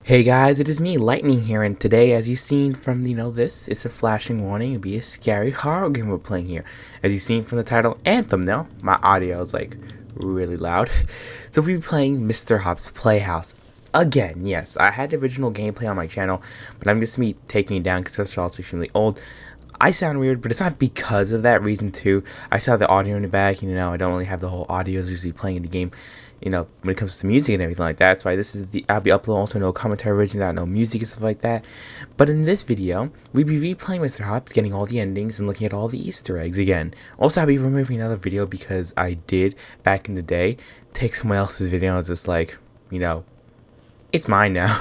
Hey guys, it is me, Lightning here, and today, as you've seen from, this, it's a flashing warning. It'll be a scary horror game we're playing here. As you've seen from the title and thumbnail, my audio is, really loud. So we'll be playing Mr.Hopps Playhouse. Again, yes, I had the original gameplay on my channel, but I'm just me taking it down because it's also extremely old. I sound weird, but it's not because of that reason too. I still have the audio in the back, I don't really have the whole audio usually playing in the game, when it comes to music and everything like that. That's why I'll be uploading also no commentary version, no music and stuff like that. But in this video, we'll be replaying Mr.Hopps, getting all the endings and looking at all the Easter eggs again. Also, I'll be removing another video because I did, back in the day, take someone else's video and I was just like, it's mine now.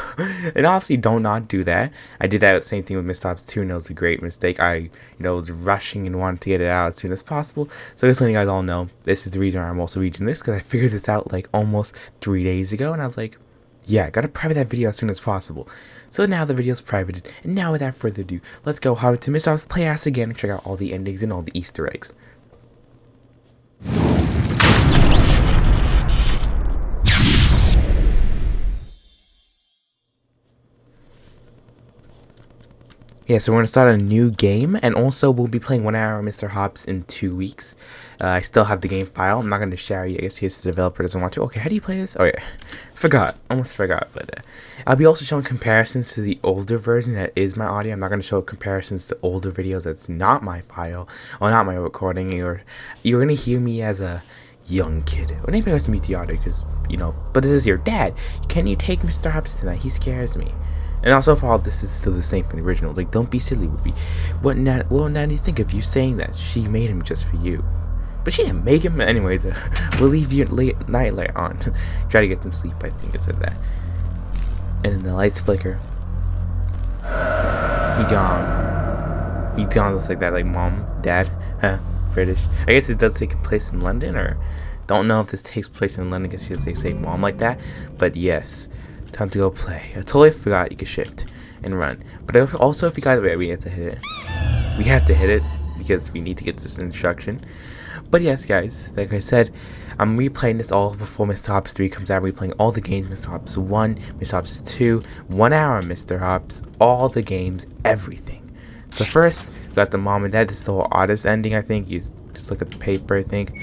And honestly, don't not do that. I did that same thing with Mr.Hopps 2, and it was a great mistake. I, was rushing and wanted to get it out as soon as possible. So just letting you guys all know, this is the reason why I'm also reading this, because I figured this out almost 3 days ago, and I was like, yeah, I gotta private that video as soon as possible. So now the video's privated, and now without further ado, let's go hard to Mr.Hopps Playhouse again and check out all the endings and all the Easter eggs. Yeah, so we're going to start a new game, and also we'll be playing 1 hour Mr.Hopps in 2 weeks. I still have the game file. I'm not going to share it. I guess here's the developer doesn't want to. Okay, how do you play this? Oh, yeah. Almost forgot. But I'll be also showing comparisons to the older version that is my audio. I'm not going to show comparisons to older videos that's not my file, or not my recording, or you're going to hear me as a young kid. Or maybe I was mute the audio because, but this is your dad. Can you take Mr.Hopps tonight? He scares me. And also, for all this is still the same from the original. Don't be silly, Ruby. What will Natty think of you saying that? She made him just for you. But she didn't make him. Anyways, we'll leave your night light on. Try to get some sleep, I think it said that. And then the lights flicker. He gone. He gone just like that, like mom, dad, British. I guess it does take place in London, or don't know if this takes place in London because they say mom like that. But yes. Time to go play. I totally forgot you could shift and run. But also, if you guys we have to hit it. We have to hit it because we need to get this instruction. But yes, guys, like I said, I'm replaying this all before Mr.Hopps 3 comes out. Replaying all the games, Mr.Hopps 1, Mr.Hopps 2, 1 hour Mr.Hopps, all the games, everything. So first, we got the mom and dad. This is the whole oddest ending, I think. You just look at the paper, I think.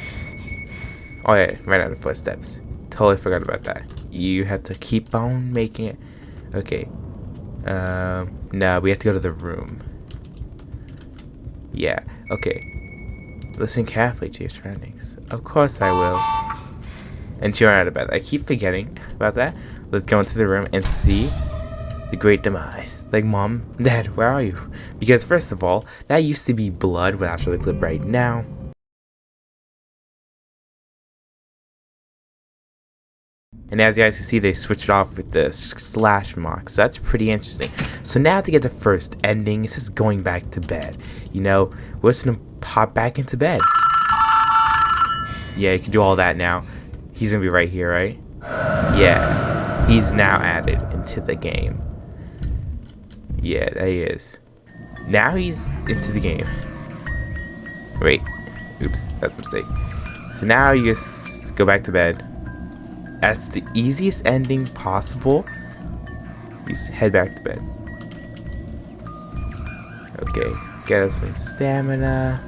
Oh yeah, right out of footsteps. Totally forgot about that. You have to keep on making it. Okay. No, we have to go to the room. Yeah, okay. Listen carefully to your surroundings. Of course I will. And she ran out of bed. I keep forgetting about that. Let's go into the room and see the great demise. Mom, Dad, where are you? Because first of all, that used to be blood, but actually clip right now. And as you guys can see, they switched it off with the slash mark. So that's pretty interesting. So now to get the first ending, it's just going back to bed. We're just gonna pop back into bed. Yeah, you can do all that now. He's gonna be right here, right? Yeah. He's now added into the game. Yeah, there he is. Now he's into the game. Wait. Oops, that's a mistake. So now you just go back to bed. That's the easiest ending possible. Just head back to bed. Okay, get us some stamina.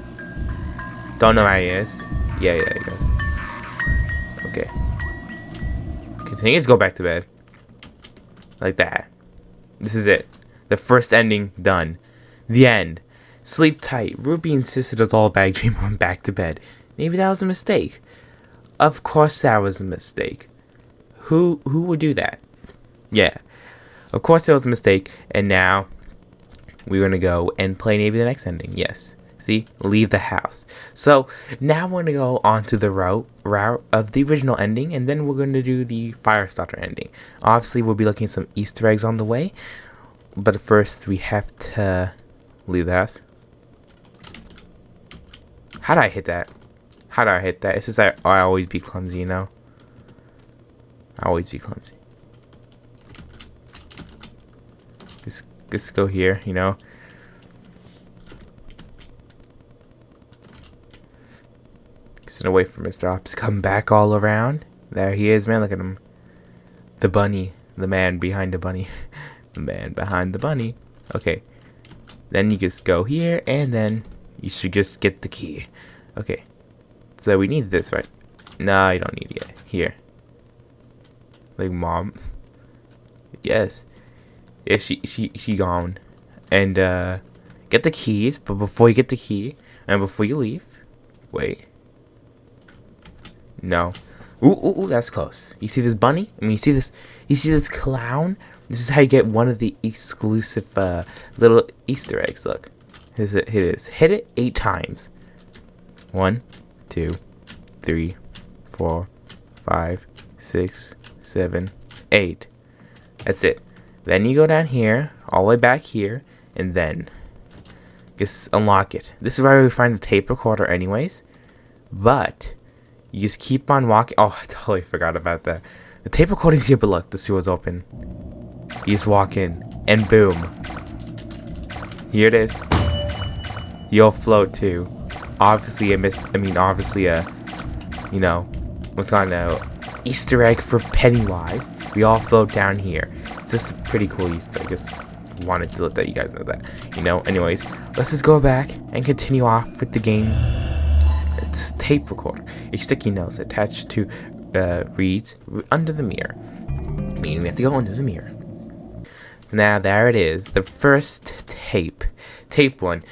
Don't know where he is. Yeah, he goes. Okay. Continue to go back to bed. Like that. This is it. The first ending done. The end. Sleep tight. Ruby insisted it was all a bad dream. Went back to bed. Maybe that was a mistake. Of course that was a mistake. Who would do that? Yeah. Of course it was a mistake, and now we're gonna go and play maybe the next ending. Yes. See? Leave the house. So now we're gonna go on to the route of the original ending, and then we're gonna do the Firestarter ending. Obviously we'll be looking at some Easter eggs on the way. But first we have to leave the house. How did I hit that? It's just that I always be clumsy, I always be clumsy. Just go here, Just wait for Mr.Hopps to come back all around. There he is, man. Look at him. The bunny. The man behind the bunny. The man behind the bunny. Okay. Then you just go here, and then you should just get the key. Okay. So we need this, right? No, you don't need it yet. Here. Like, Mom. Yes. Yeah, she gone. And, get the keys, but before you get the key, and before you leave, wait. No. Ooh, that's close. You see this bunny? I mean, you see this clown? This is how you get one of the exclusive, little Easter eggs. Look. Hit it. Hit it 8 times. 1, 2, 3, 4, 5, 6, 7, 8. That's it. Then you go down here, all the way back here, and then just unlock it. This is where we find the tape recorder anyways. But you just keep on walking. Oh, I totally forgot about that. The tape recording's here, but look, the sewer's open. You just walk in, and boom. Here it is. You'll float too. Obviously, you know, what's called an Easter egg for Pennywise. We all float down here. It's just a pretty cool Easter egg. Just wanted to let you guys know that. You know, anyways, let's just go back and continue off with the game. It's tape recorder. A sticky notes attached to reads under the mirror. Meaning we have to go under the mirror. Now there it is. The first tape. Tape 1.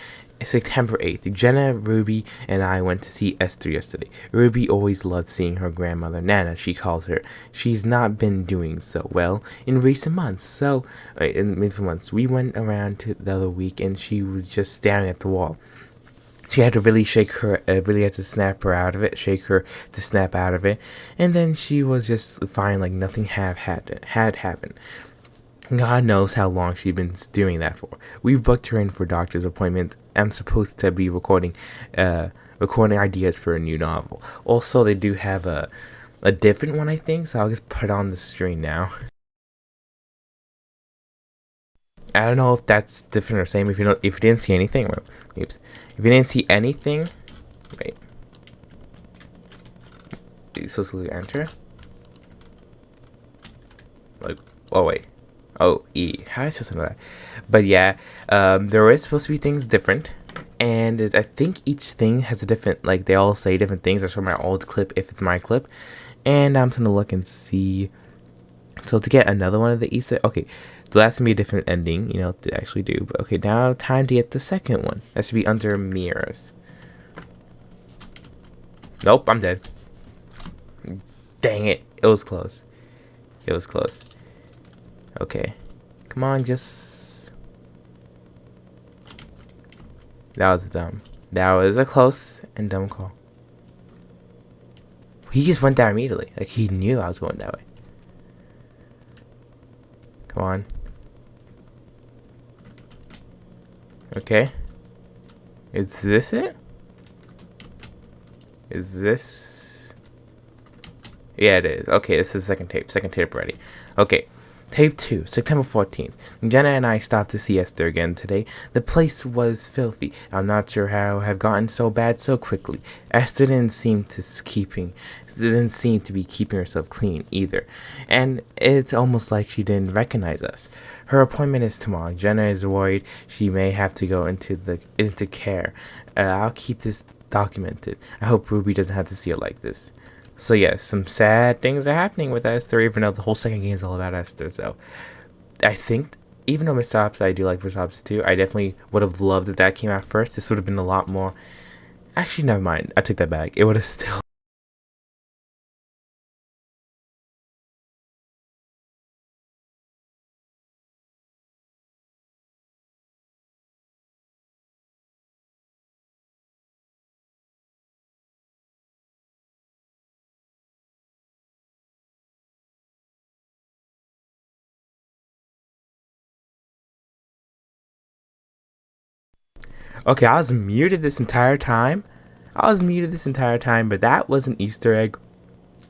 September 8th, Jenna, Ruby, and I went to see Esther yesterday. Ruby always loved seeing her grandmother, Nana, she calls her. She's not been doing so well in recent months. We went around to the other week, and she was just staring at the wall. She had to really really had to snap her out of it, shake her to snap out of it, and then she was just fine, like nothing had happened. God knows how long she's been doing that for. We booked her in for doctor's appointment. I'm supposed to be recording ideas for a new novel. Also, they do have a different one, I think, so I'll just put it on the screen now. I don't know if that's different or same. If you didn't see anything, oops. If you didn't see anything, wait. You're supposed to enter. Like, oh wait. Oh, E. How am I supposed to know that? But yeah, there is supposed to be things different. And I think each thing has a different, like, they all say different things. That's from my old clip, if it's my clip. And I'm just going to look and see. So to get another one of the Easter, okay. So that's going to be a different ending, you know, to actually do. But okay, now time to get the second one. That should be under mirrors. Nope, I'm dead. Dang it. It was close. It was close. Okay. Come on, just... That was dumb. That was a close and dumb call. He just went there immediately. Like, he knew I was going that way. Come on. Okay. Is this it? Is this... Yeah, it is. Okay, this is the second tape. Second tape ready. Okay. Tape 2, September 14th. Jenna and I stopped to see Esther again today. The place was filthy. I'm not sure how it had gotten so bad so quickly. Esther didn't seem to be keeping herself clean either. And it's almost like she didn't recognize us. Her appointment is tomorrow. Jenna is worried she may have to go into care. I'll keep this documented. I hope Ruby doesn't have to see it like this. So yes, some sad things are happening with Esther, even though the whole second game is all about Esther. So I think, even though Mr.Hopps, I do like Mr.Hopps too, I definitely would have loved if that came out first. This would have been a lot more... Actually, never mind. I take that back. It would have still... Okay, I was muted this entire time. But that was an Easter egg.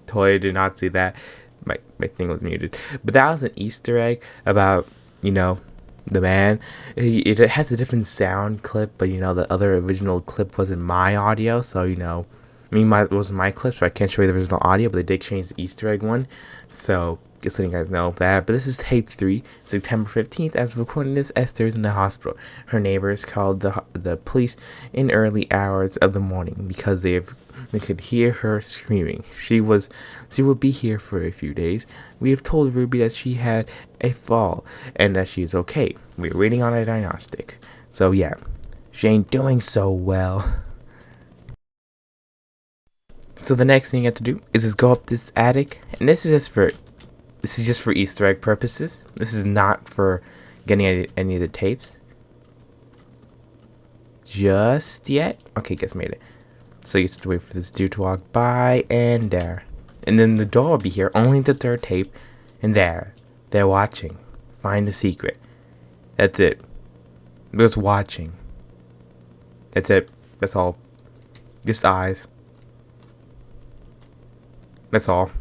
Totally did not see that. My thing was muted. But that was an Easter egg about, you know, the man. It has a different sound clip, but, you know, the other original clip wasn't my audio, so, you know, it wasn't my clip, so I can't show you the original audio, but they did change the Easter egg one. So, just letting you guys know that. But this is tape 3, September 15th. As of recording this, Esther is in the hospital. Her neighbors called the police in early hours of the morning because they could hear her screaming. She will be here for a few days. We have told Ruby that she had a fall and that she is okay. We're waiting on a diagnostic. So yeah, she ain't doing so well. So the next thing you have to do is just go up this attic, and this is just for Easter egg purposes. This is not for getting any of the tapes just yet. Okay, guess made it. So you have to wait for this dude to walk by, and there, and then the door will be here. Only the 3rd tape, and there, they're watching. Find the secret. That's it. Just watching. That's it. That's all. Just eyes. That's all.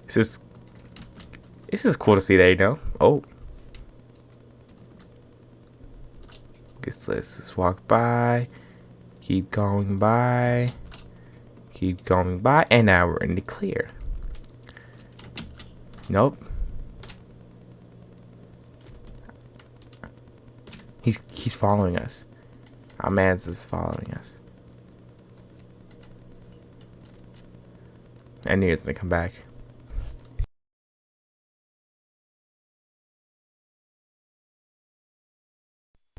This is cool to see that, you know. Oh. Guess let's just walk by. Keep going by. Keep going by. And now we're in the clear. Nope. He's following us. Our man's is following us. I knew he was gonna come back.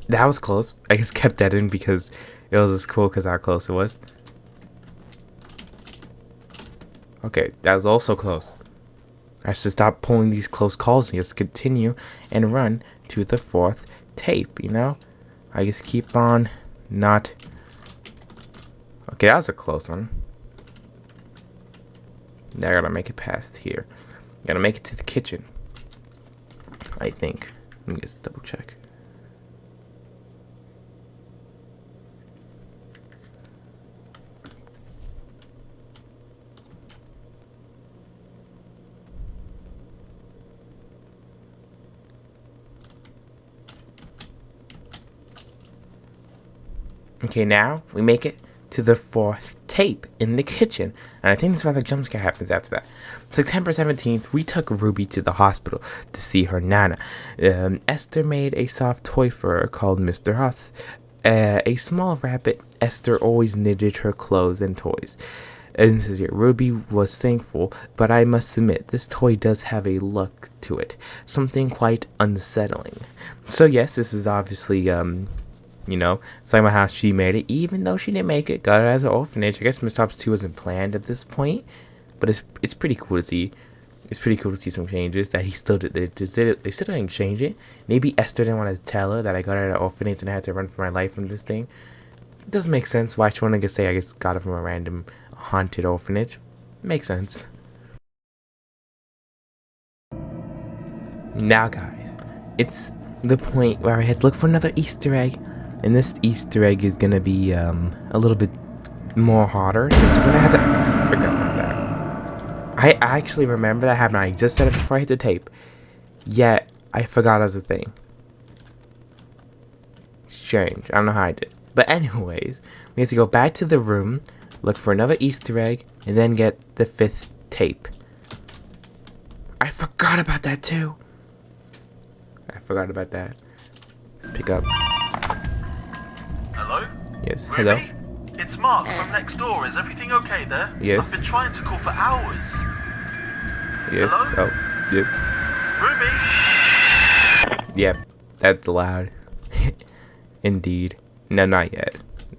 That was close. I just kept that in because it was just cool because how close it was. Okay, that was also close. I should stop pulling these close calls and just continue and run to the 4th tape, you know? I just keep on not... Okay, that was a close one. Now I gotta make it past here. Gotta make it to the kitchen, I think. Let me just double check. Okay, now we make it to the 4th tape in the kitchen, and I think this is why the jump scare happens after that. September 17th, we took Ruby to the hospital to see her nana. Esther made a soft toy for her called Mr.Hopps. A small rabbit. Esther always knitted her clothes and toys. And this is here. Ruby was thankful, but I must admit, this toy does have a look to it. Something quite unsettling. So yes, this is obviously, you know, it's like about how she made it, even though she didn't make it, got it as an orphanage. I guess Mr.Hopps 2 wasn't planned at this point, but it's pretty cool to see. It's pretty cool to see some changes that he still did. They still didn't change it. Maybe Esther didn't want to tell her that I got it at an orphanage and I had to run for my life from this thing. It does make sense why she wanted to say I just got it from a random haunted orphanage. Makes sense. Now, guys, it's the point where I had to look for another Easter egg. And this Easter egg is gonna be a little bit more harder. Since when I had to forget about that. I actually remember that happened. I just said it before I hit the tape. Yet I forgot as a thing. Strange. I don't know how I did. But anyways, we have to go back to the room, look for another Easter egg, and then get the 5th tape. I forgot about that too. I forgot about that. Let's pick up. Hello? Yes. Ruby? Hello? It's Mark from next door. Is everything okay there? Yes. I've been trying to call for hours. Yes. Hello? Oh, yes. Ruby? Yep. That's loud. Indeed. No, not yet.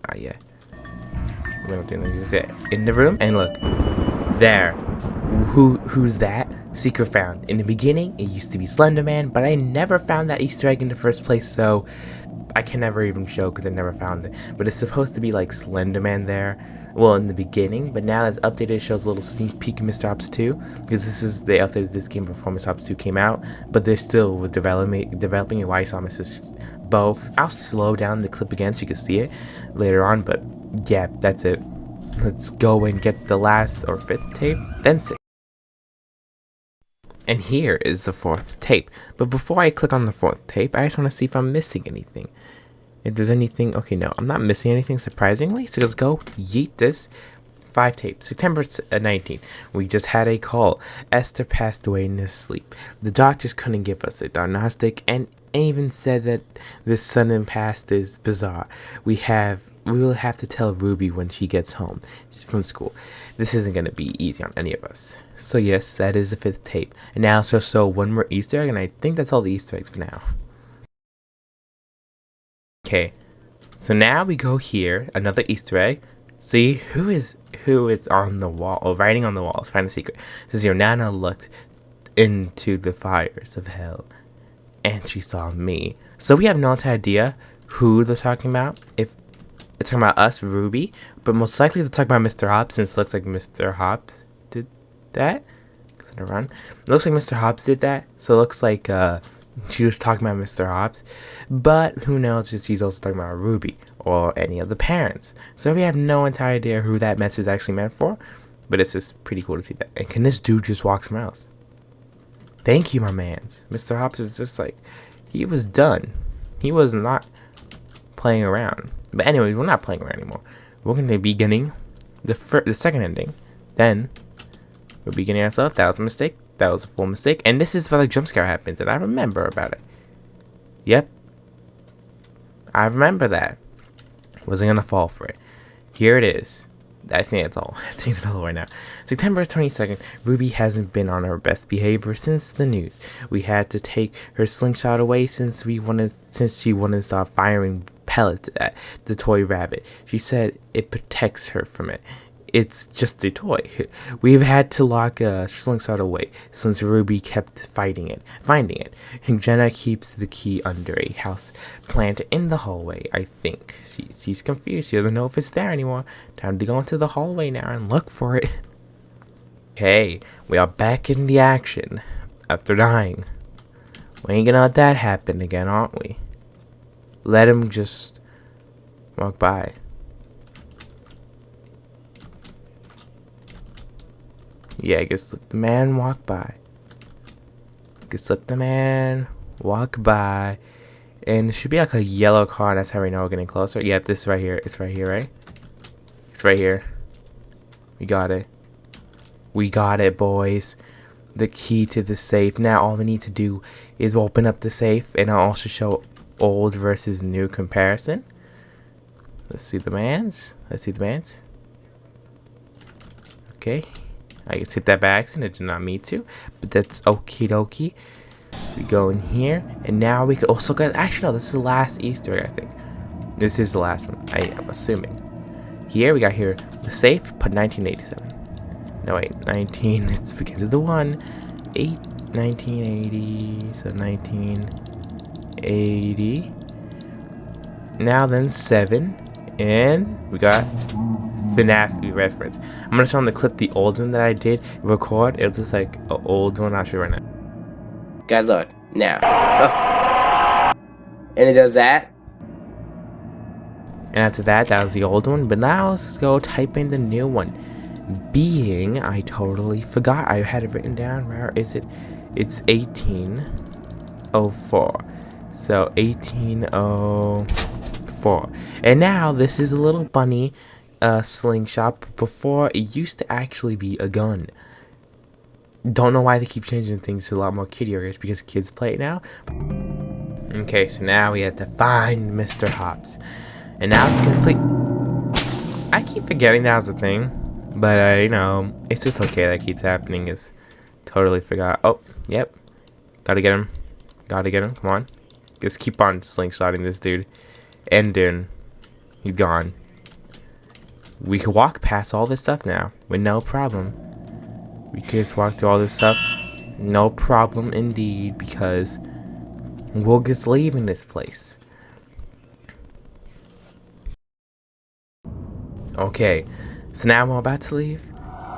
Not yet. We don't do anything. Just get in the room and look. There. Who's that? Secret found. In the beginning, it used to be Slender Man, but I never found that Easter egg in the first place, so I can never even show because I never found it. But it's supposed to be like Slender Man there. Well, in the beginning, but now it's updated. It shows a little sneak peek of Mr.Hopps 2 because this is they updated this game before Mr.Hopps 2 came out, but they're still developing it. Why I saw Mrs. Bo. I'll slow down the clip again so you can see it later on. But yeah, that's it. Let's go and get the last or 5th tape, then 6th. And here is the 4th tape. But before I click on the 4th tape, I just want to see if I'm missing anything. If there's anything, okay, no, I'm not missing anything surprisingly. So let's go yeet this 5 tapes. September 19th. We just had a call. Esther passed away in his sleep. The doctors couldn't give us a diagnostic and even said that this sudden past is bizarre. We will have to tell Ruby when she gets home from school. This isn't going to be easy on any of us. So yes, that is the 5th tape. And now so one more Easter egg, and I think that's all the Easter eggs for now. Okay, so now we go here, another Easter egg. See who is on the wall, or writing on the wall. Let's find a secret. It says your Nana looked into the fires of hell, and she saw me. So we have no idea who they're talking about. If they're talking about us, Ruby, but most likely they're talking about Mr. Hopps, since it looks like Mr. Hopps did that. It looks like Mr. Hopps did that, so it looks like she was talking about Mr. Hopps, but who knows if she's also talking about Ruby or any of the parents. So we have no entire idea who that message is actually meant for, but it's just pretty cool to see that. And can this dude just walk somewhere else? Thank you, my mans. Mr. Hopps is just like, he was done. He was not playing around. But anyway, we're not playing around anymore. We're going to be beginning the second ending. Then we're beginning ourselves. That was a mistake. That was a full mistake. And this is where the jump scare happens, and I remember about it. Yep. I remember that. Wasn't gonna fall for it. Here it is. I think that's all. I think that's all right now. September 22nd. Ruby hasn't been on her best behavior since the news. We had to take her slingshot away since she wanted to start firing pellets at the toy rabbit. She said it protects her from it. It's just a toy. We've had to lock a slingshot away since Ruby kept finding it. And Jenna keeps the key under a house plant in the hallway. I think she's confused. She doesn't know if it's there anymore. Time to go into the hallway now and look for it. Okay, we are back in the action after dying. We ain't gonna let that happen again, aren't we? Let him just walk by. Yeah, just let the man walk by. Just let the man walk by. And it should be like a yellow car. That's how we know we're getting closer. Yeah, this right here. It's right here, right? It's right here. We got it. We got it, boys. The key to the safe. Now all we need to do is open up the safe. And I'll also show old versus new comparison. Let's see the mans. Okay. I just hit that by accident. I did not mean to, but that's okie dokie. We go in here, and now we could also get. Actually, no, this is the last Easter egg. I think this is the last one. I am assuming. Here we got the safe. Put 1987. No wait, 19. It begins with the 1. 1980. So 1980. Now then 7, and we got FNAF reference. I'm gonna show them the clip, the old one that I did record. It was just like an old one. I'll show you right now. Guys, look now. Oh. And it does that. And after that, that was the old one. But now let's go type in the new one. I totally forgot. I had it written down. Where is it? It's 1804. So 1804. And now this is a little bunny slingshot. Before it used to actually be a gun. Don't know why they keep changing things to a lot more kiddie areas, because kids play it now. Okay, so now we have to find Mr. Hopps. And now it's complete. I keep forgetting that was a thing, but you know, it's just okay that keeps happening. Is totally forgot. Oh, yep. Gotta get him. Come on. Just keep on slingshotting this dude. And then he's gone. We can walk past all this stuff now with no problem. We can just walk through all this stuff. No problem indeed, because we're just leaving this place. Okay, so now I'm about to leave.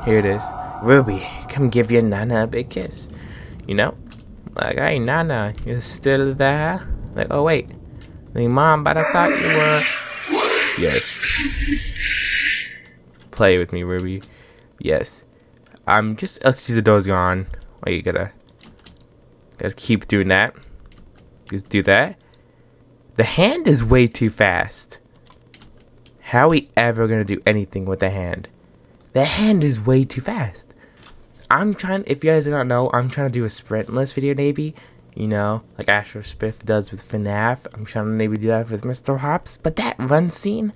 Here it is. Ruby, come give your Nana a big kiss. You know? Like, hey, Nana, you're still there? Like, oh, wait. Like, Mom, but I thought you were... Yes. Play with me, Ruby. Yes. I'm just... Oh, see, the door's gone. Wait, you gotta keep doing that. Just do that. The hand is way too fast. How are we ever gonna do anything with the hand? That hand is way too fast. I'm trying, if you guys do not know, I'm trying to do a sprintless video maybe. You know, like Astro Spiff does with FNAF. I'm trying to maybe do that with Mr. Hopps. But that run scene,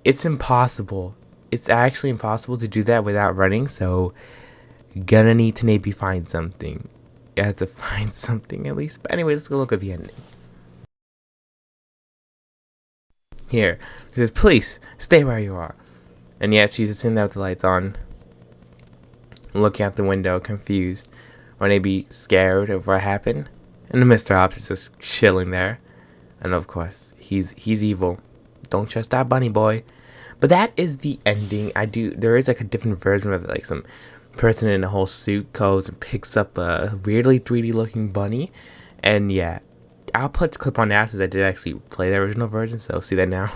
it's impossible. It's actually impossible to do that without running. So, gonna need to maybe find something. You have to find something at least. But anyway, let's go look at the ending. Here, it says, please, stay where you are. And yes, she's just sitting there with the lights on, looking out the window, confused, or maybe scared of what happened. And Mr. Hopps is just chilling there. And of course, he's evil. Don't trust that bunny boy. But that is the ending. There is like a different version of it, like some person in a whole suit goes and picks up a weirdly 3D looking bunny. And yeah, I'll put the clip on now since I did actually play the original version, so see that now.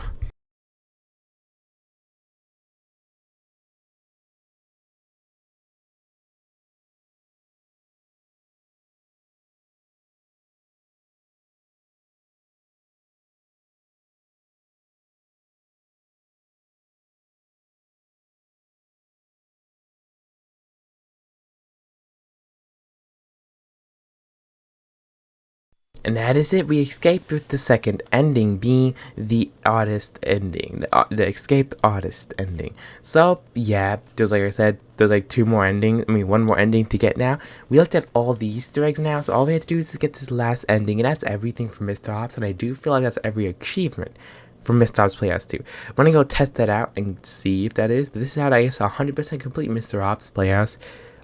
And that is it. We escaped with the second ending being the artist ending, the escape artist ending. So yeah, there's like I said, there's like two more endings. I mean, one more ending to get now. We looked at all the Easter eggs now, so all we have to do is get this last ending, and that's everything from Mr. Hopps. And I do feel like that's every achievement from Mr. Hopps Playhouse 2. I'm gonna go test that out and see if that is. But this is how I guess 100% complete Mr. Hopps Playhouse.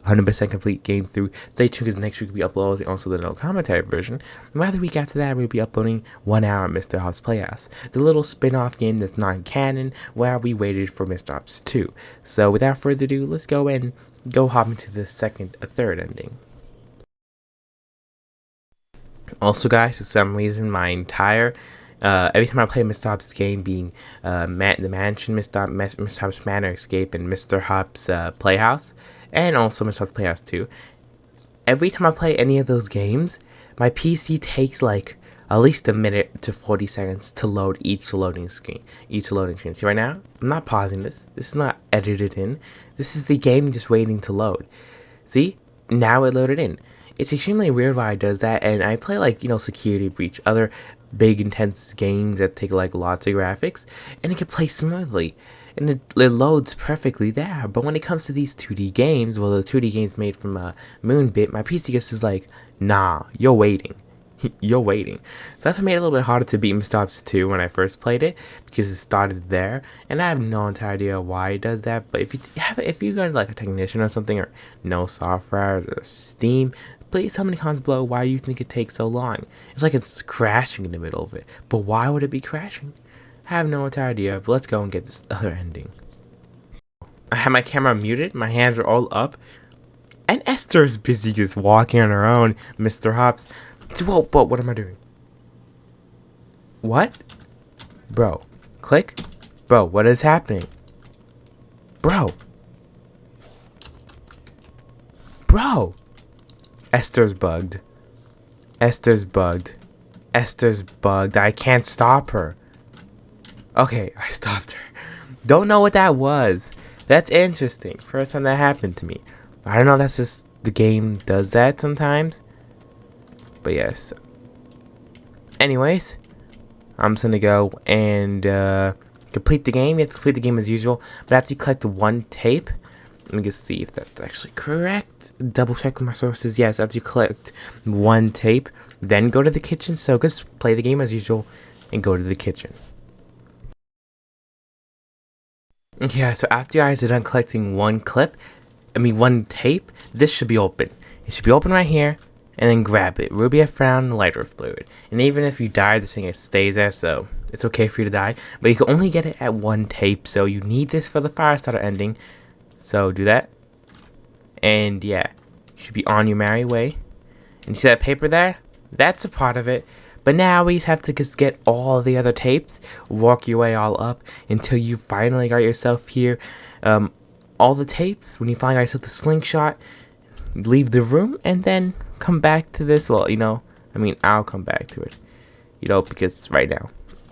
100% complete game through. Stay tuned because next week we'll be uploading also the no commentary version. And by the week after that, we'll be uploading 1 hour Mr. Hopps Playhouse, the little spin-off game that's non-canon where we waited for Mr. Hopps 2. So without further ado, let's go and go hop into the third ending. Also guys, for some reason my entire every time I play Mr. Hopps' game, being the Mansion, Mr. Hopps Manor Escape, and Mr. Hopps Playhouse, and also Mr. Hopps Playhouse 2, every time I play any of those games, my PC takes like at least a minute to 40 seconds to load each loading screen. See right now, I'm not pausing this. This is not edited in. This is the game just waiting to load. See? Now it loaded in. It's extremely weird why it does that, and I play like, you know, Security Breach, other big intense games that take like lots of graphics, and it can play smoothly. And it loads perfectly there. But when it comes to these 2D games, well, the 2D games made from Moonbit, my PC gets is like, nah, you're waiting. You're waiting. So that's what made it a little bit harder to beat Mr. Hopps 2 when I first played it, because it started there, and I have no entire idea why it does that. But if you got like a technician or something, or no software or Steam, please tell me in the comments below why you think it takes so long. It's like it's crashing in the middle of it. But why would it be crashing? I have no entire idea, but let's go and get this other ending. I have my camera muted, my hands are all up, and Esther is busy just walking on her own. Mr. Hopps, whoa, what am I doing? What? Bro, click? Bro, what is happening? Bro. Esther's bugged. Esther's bugged. I can't stop her. Okay, I stopped her. Don't know what that was. That's interesting. First time that happened to me. I don't know, that's just the game does that sometimes. But yes. Anyways, I'm just gonna go and complete the game. You have to complete the game as usual. But after you collect the one tape, let me just see if that's actually correct. Double check with my sources. Yes, after you collect one tape, then go to the kitchen. So just play the game as usual and go to the kitchen. Yeah, so after you guys are done collecting one tape, this should be open. It should be open right here, and then grab it. Ruby a frown, lighter fluid. And even if you die, this thing stays there, so it's okay for you to die. But you can only get it at one tape, so you need this for the Firestarter ending. So do that. And yeah, you should be on your merry way. And you see that paper there? That's a part of it. But now we just have to just get all the other tapes, walk your way all up until you finally got yourself here. All the tapes, when you finally got yourself the slingshot, leave the room and then come back to this. Well, I'll come back to it. Because right now,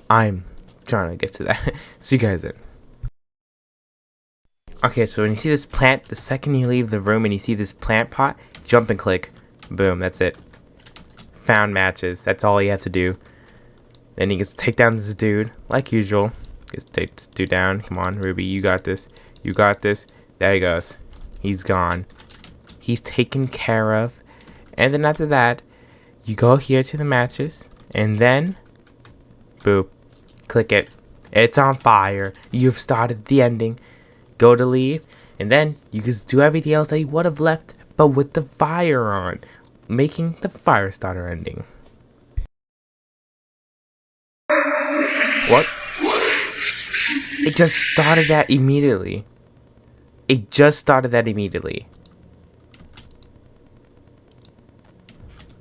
I'm trying to get to that. See you guys then. Okay, so when you see this plant, the second you leave the room and you see this plant pot, jump and click. Boom, that's it. Found matches. That's all you have to do. Then you just take down this dude, like usual. Just take this dude down. Come on, Ruby, you got this. You got this. There he goes. He's gone. He's taken care of. And then after that, you go here to the matches, and then, boop, click it. It's on fire. You've started the ending. Go to leave, and then you just do everything else that you would have left, but with the fire on, making the fire starter ending. What? It just started that immediately. It just started that immediately.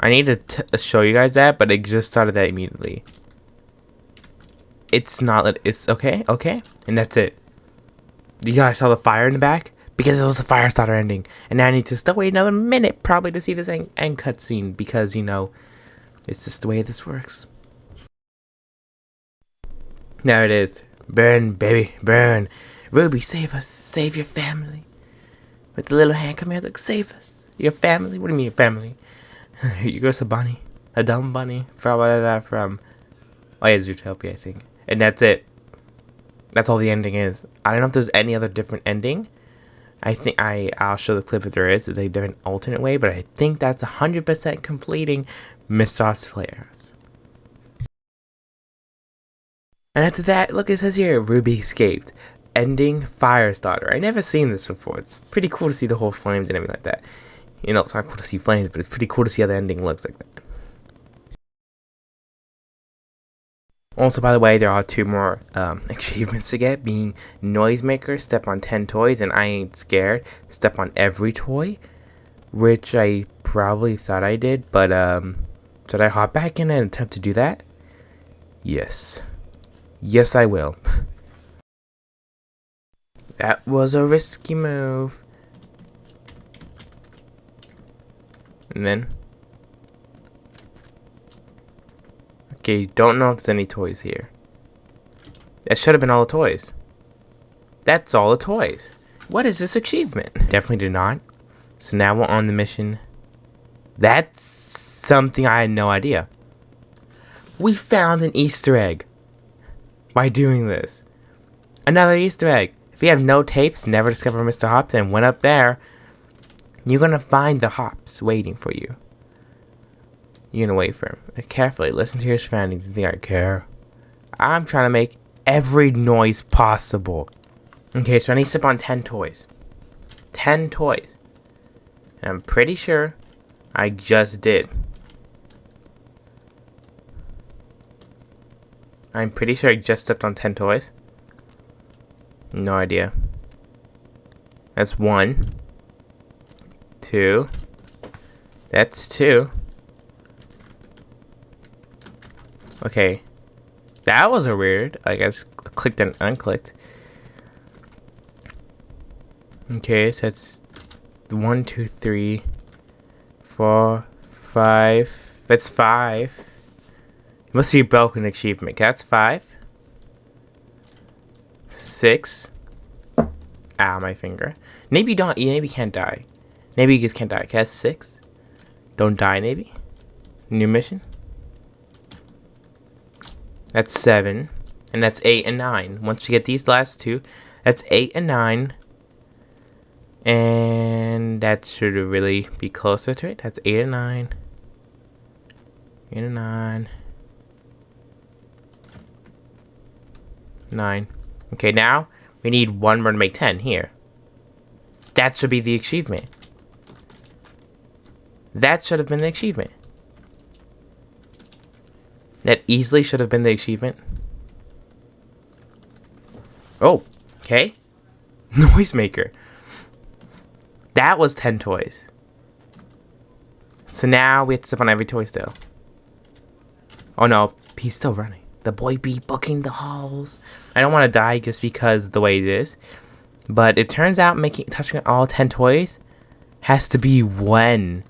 I need to show you guys that, but it just started that immediately. It's not, it's okay, and that's it. You guys saw the fire in the back? Because it was the fire starter ending. And now I need to still wait another minute probably to see this end cutscene, because, you know, it's just the way this works. There it is. Burn, baby, burn. Ruby, save us. Save your family. With the little hand coming out, like, save us. Your family? What do you mean, your family? You go a bunny. A dumb bunny. From, oh yeah, Zootopia, I think. And that's it. That's all the ending is. I don't know if there's any other different ending. I think I'll show the clip if there is. It's a different alternate way, but I think that's 100% completing Mr.Hopps Playhouse. And after that, look, it says here, Ruby escaped. Ending Firestarter. I never seen this before. It's pretty cool to see the whole flames and everything like that. You know, it's not cool to see flames, but it's pretty cool to see how the ending looks like that. Also, by the way, there are 2 more achievements to get, being Noisemaker, step on 10 toys, and I ain't scared, step on every toy, which I probably thought I did, but should I hop back in and attempt to do that? Yes. Yes, I will. That was a risky move. And then, okay, don't know if there's any toys here. That should have been all the toys. That's all the toys. What is this achievement? Definitely did not. So now we're on the mission. That's something I had no idea. We found an Easter egg by doing this. Another Easter egg. If you have no tapes, never discover Mr. Hopps, and went up there, you're gonna find the Hopps waiting for you. You're gonna wait for him. Carefully listen to your surroundings and think I care. I'm trying to make every noise possible. Okay, so I need to step on 10 toys. 10 toys. And I'm pretty sure I just did. I'm pretty sure I just stepped on 10 toys. No idea. That's 1. 2. That's 2. Okay. That was a weird. I guess clicked and unclicked. Okay, so that's 1, 2, 3, 4, 5. That's 5. It must be a broken achievement. That's 5. 6. Ow, my finger. Maybe don't. Maybe you can't die. Maybe you just can't die. Okay, that's 6. Don't die, maybe. New mission. That's 7. And that's 8 and 9. Once we get these last 2, that's 8 and 9. And that should really be closer to it. That's 8 and 9. 8 and 9. 9. Okay, now we need 1 more to make 10 here. That should be the achievement. That should have been the achievement. That easily should have been the achievement. Oh, okay. Noisemaker. That was 10 toys. So now we have to step on every toy still. Oh no, he's still running. The boy be booking the halls. I don't want to die just because the way it is. But it turns out touching all 10 toys has to be when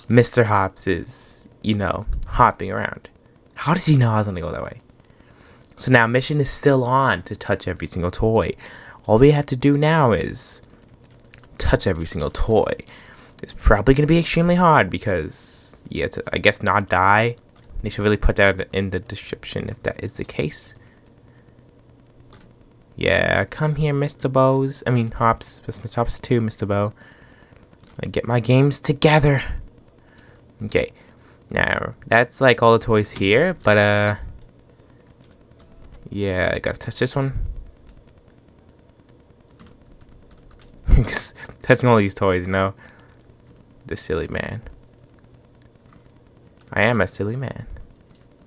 Mr. Hopps is, you know, hopping around. How does he know I was going to go that way? So now mission is still on to touch every single toy. all we have to do now is touch every single toy. It's probably going to be extremely hard because you have to, I guess, not die. They should really put that in the description if that is the case. Yeah, come here, Mr. Hopps. Mr. Hopps too, Mr. Bow. I get my games together. Okay. Now, that's like all the toys here, but yeah, I gotta touch this one. Touching all these toys, you know. The silly man. I am a silly man.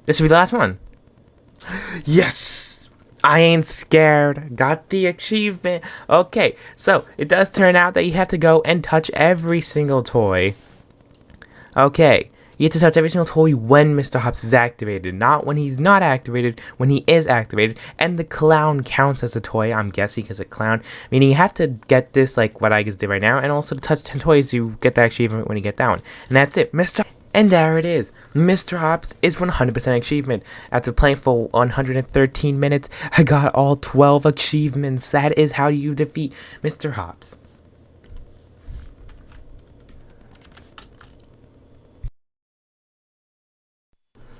This will be the last one. Yes! I ain't scared. Got the achievement. Okay, so it does turn out that you have to go and touch every single toy. Okay, you have to touch every single toy when Mr. Hopps is activated, not when he's not activated, when he is activated. And the clown counts as a toy, I'm guessing, because a clown. Meaning you have to get this, like what I just did right now, and also to touch 10 toys, you get the achievement when you get that one. And that's it, Mr. And there it is. Mr. Hopps is 100% achievement. After playing for 113 minutes, I got all 12 achievements. That is how you defeat Mr. Hopps.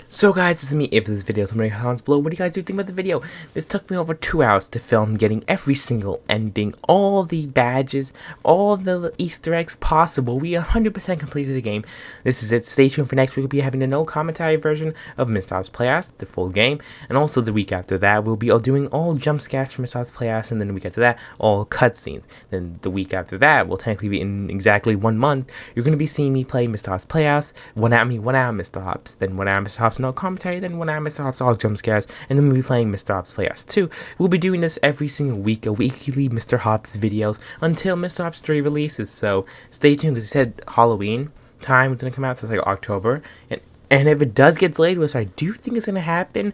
So guys, this is me. If this video, tell me in the comments below, what do you guys do think about the video? This took me over 2 hours to film, getting every single ending, all the badges, all the Easter eggs possible. We 100% completed the game. This is it. Stay tuned for next week. We'll be having a no commentary version of Mr.Hopps Playhouse, the full game. And also the week after that, we'll be doing all jump scares for Mr.Hopps Playhouse. And then the week after that, all cutscenes. Then the week after that, will technically be in exactly 1 month. You're going to be seeing me play Mr.Hopps Playhouse. 1 hour Mr. Hopps. Then 1 hour Mr. Hopps no commentary, then 1 hour Mr. Hopps all jump scares, and then we'll be playing Mr.Hopps Playhouse 2. We'll be doing this every single week, a weekly Mr. Hopps videos until Mr. Hopps 3 releases. So stay tuned, because he said Halloween time is gonna come out, so it's like October. And if it does get delayed, which I do think is gonna happen,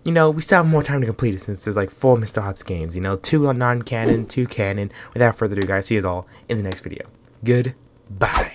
you know, we still have more time to complete it since there's like 4 Mr. Hopps games. You know, 2 on non-canon, 2 canon. Without further ado, guys, see you all in the next video. Goodbye.